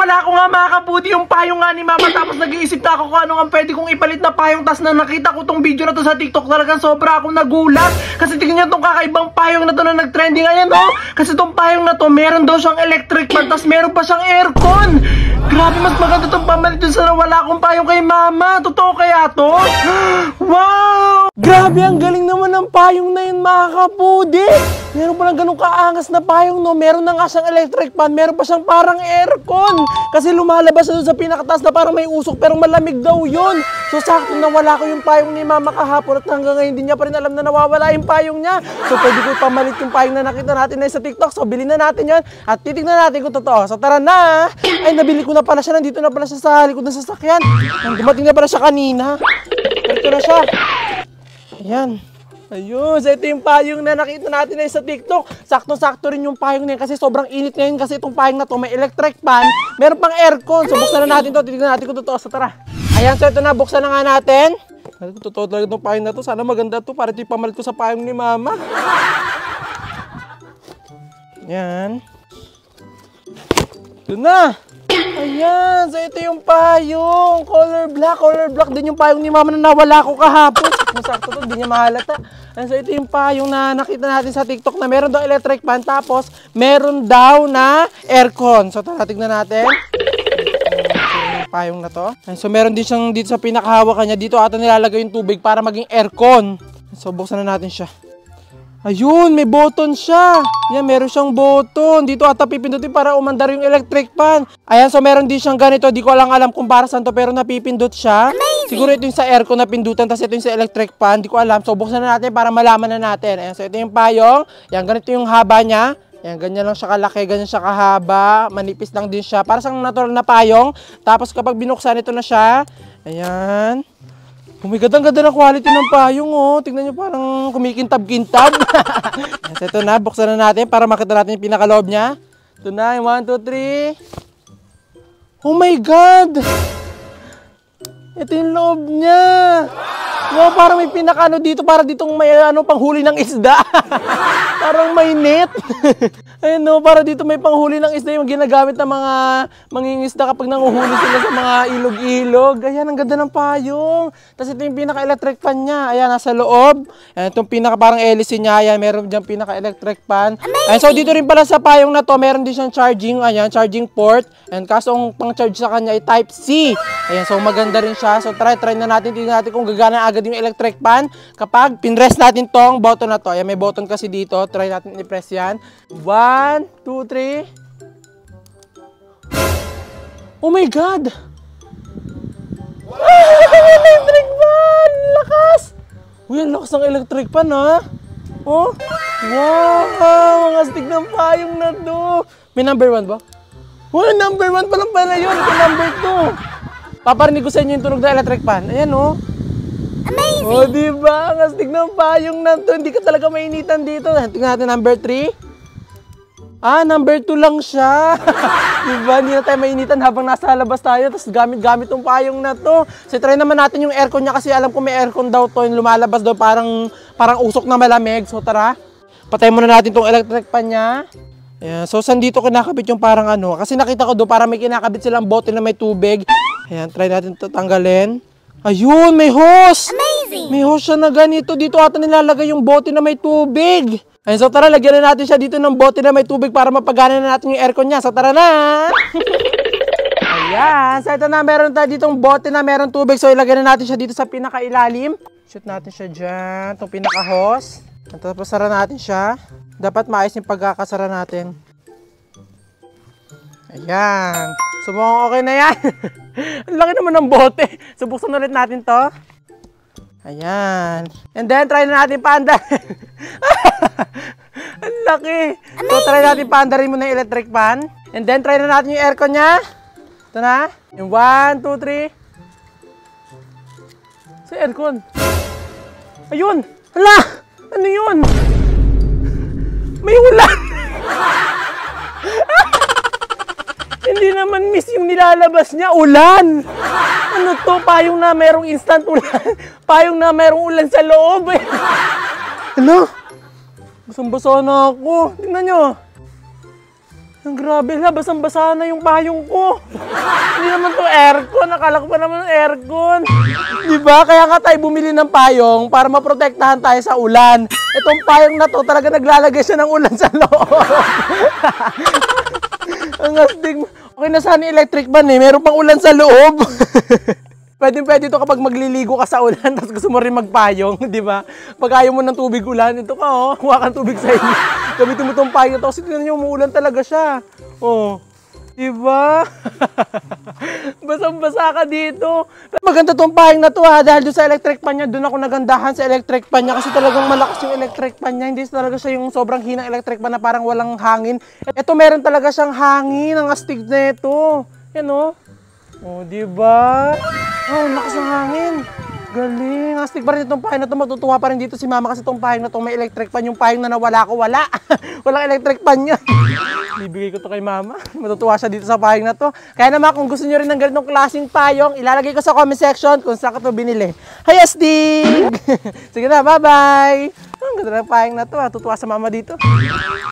nawala ko nga mga kaputi yung payong nga ni mama. Tapos nag-iisip na ako kung ano nga pwede kong ipalit na payong. Tapos na nakita ko tong video na to sa TikTok, talagang sobra akong nagulat. Kasi tingnan nyo tong kakaibang payong na to na nag-trending. Ayan o, kasi tong payong na to meron daw siyang electric fan, tapos meron pa siyang aircon. Grabe, mas maganda tong pamalit dun sa nawala akong payong kay mama. Totoo kaya to? Wow! Grabe, ang galing naman ng payong na yun mga kapudi. Meron pa lang ganun kaangas na payong, no? Meron na nga siyang electric fan, meron pa siyang parang aircon. Kasi lumalabas na doon sa pinakataas na parang may usok, pero malamig daw yun. So sakto nawala ko yung payong ni mama kahapon at hanggang ngayon hindi niya pa rin alam na nawawala yung payong niya. So pwede ko pamalit yung payong na nakita natin na sa TikTok. So bilhin na natin yan at titignan natin kung totoo. So tara na! Ay, nabili ko na pala siya. Nandito na pala siya sa likod ng sasakyan. Dumating na pala siya kanina. Ito na siya. Ayan. Ayun, so ito yung payong na nakita natin na sa TikTok. Sakto-sakto rin yung payong na yan kasi sobrang init ngayon kasi itong payong na to may electric fan, meron pang aircon. So buksan na natin to, titignan natin kung totoo. So tara. Ayan, so ito na, buksan na nga natin. Totoo talaga itong payong na to. Sana maganda to para ito yung pamalit ko sa payong ni mama. Ayan. Ito na. Ayan, so ito yung payong. Color black din yung payong ni mama na nawala ko kahapon. Sakto to, hindi niya mahalata. And so ito yung payong na nakita natin sa TikTok na meron daw electric fan, tapos meron daw na aircon. So tara, tignan natin. Yung payong na to. And so meron din siyang dito sa pinakahawakan niya. Dito ata nilalagay yung tubig para maging aircon. So buksan na natin siya. Ayun, may button siya. Yan, meron siyang button. Dito ata pipindutin para umandar yung electric fan. Ayan, so meron din siyang ganito. Di ko lang alam kung para saan to, pero napipindot siya. Amazing. Siguro ito yung sa aircon na pindutan, tapos ito yung sa electric fan. Di ko alam. So buksan na natin para malaman na natin. Ayan, so ito yung payong. Yan, ganito yung haba niya. Yan, ganyan lang siya kalaki, ganyan siya kahaba. Manipis lang din siya. Para sa natural na payong. Tapos kapag binuksan, ito na siya. Ayan. Oh my God, ang ganda ng quality ng payong, oh. Tingnan nyo, parang kumikintab-kintab. Yes, ito na, buksan na natin para makita natin yung pinakaloob niya. Ito na, yung 1, 2, 3. Oh my God! Ito yung loob niya. Wow, parang may pinakano dito, para ditong may panghuli ng isda. Parang may net. Ayun, no, para dito may panghuli ng isda yung ginagamit ng mga mangingisda kapag nanguhuli sila sa mga ilog-ilog. Ayan, ang ganda ng payong. Tapos ito yung pinaka-electric fan niya. Ayan, nasa loob. Ayan, itong pinaka parang hélice niya. Ayan, meron diyang pinaka-electric fan. Ayan, so dito rin pala sa payong na to, meron din siyang charging. Ayan, charging port. Ayan, kaso ang pang-charge sa kanya ay Type C. Ayan, so maganda rin siya. So try na natin. Tingnan natin kung gagana agad yung electric fan kapag pinress natin tong button na to. Ayan, may button kasi dito. Try natin i-press yan. 1, 2, 3. Oh my God! Electric fan! Lakas! Uy, ang lakas ng electric fan, ha? Oh? Wow! Ang astig ng payong na to. May number 1 ba? Oh, number 1 pa lang pala yun. Ito number 2. Paparinig ko sa inyo yung tunog ng electric fan. Ayan, oh. Amazing! Oh, diba? Ang astig ng payong na to. Hindi ka talaga mainitan dito. Tingnan natin number 3. Ah, number 2 lang siya. Diba? Hindi na tayo mainitan habang nasa labas tayo. Tapos gamit-gamit yung payong na to. So, try naman natin yung aircon niya kasi alam ko may aircon daw to. Yung lumalabas daw parang usok na malamig. So, tara. Patay muna natin tong electric fan niya. Ayan. So, saan dito kinakabit yung parang ano? Kasi nakita ko doon parang may kinakabit silang bote na may tubig. Ayan, try natin ito tanggalin. Ayun, may hose! Amazing! May hose siya na ganito. Dito ata nilalagay yung bote na may tubig. Ayun, so tara, lagyan na natin siya dito ng bote na may tubig para mapagana na natin yung aircon niya. So tara na! Ayan, so ito na, meron tayo ditong bote na meron tubig. So ilagyan na natin siya dito sa pinakailalim. Shoot natin siya dyan, itong pinaka-hose. Tapos sara natin siya. Dapat maayos yung pagkakasara natin. Ayan. So mukhang okay na yan. Ang laki naman ng bote. So buksan ulit natin to. Ayan. And then try na natin paandar. Ang laki. So try natin paandarin muna yung electric fan. And then try na natin yung aircon niya. Ito na. Yung 1, 2, 3. Sa aircon. Ayun. Hala. Ano yun? May ulan. Hindi naman miss yung nilalabas niya, ulan. Ano to? Payong na merong instant ulan. Payong na merong ulan sa loob. Ano? Basang-basa na ako. Tingnan nyo. Ang grabe la, basang-basa na yung payong ko. Hindi naman to aircon, akala ko pa naman ng aircon. Diba? Kaya nga tayo bumili ng payong para maprotektahan tayo sa ulan. Itong payong na to, talaga naglalagay siya ng ulan sa loob. Ang astig. Okay na sana electric fan eh, meron pang ulan sa loob. Pwede to kapag magliligo ka sa ulan tapos gusto mo rin magpayong, di ba? Pag ayaw mo ng tubig ulan, ito ka oh, kuha kang tubig sa inyo. Gamitin mo itong payong na to kasi tignan nyo, umuulan talaga siya. Oh, di ba? Basang-basa ka dito. Pero maganda tong payong na to ha, dahil doon sa electric fan niya, doon ako nagandahan sa electric fan niya kasi talagang malakas yung electric fan niya. Hindi talaga siya yung sobrang hinang electric fan na parang walang hangin. Ito meron talaga siyang hangin, ang astig na ito. Yan oh. Oh, di ba? Oh, lakas ng hangin. Galing. Astig pa rin itong pahing na ito. Matutuwa pa rin dito si mama kasi itong pahing na ito may electric fan. Yung pahing na nawala ko, wala. Walang electric fan yan. Bibigay ko to kay mama. Matutuwa siya dito sa pahing na to. Kaya naman, kung gusto nyo rin ng ganitong klaseng payong, ilalagay ko sa comment section kung saan ko ito binili. Hay, astig! Sige na, bye-bye! Ang ganda ng pahing na to. Tutuwa sa mama dito.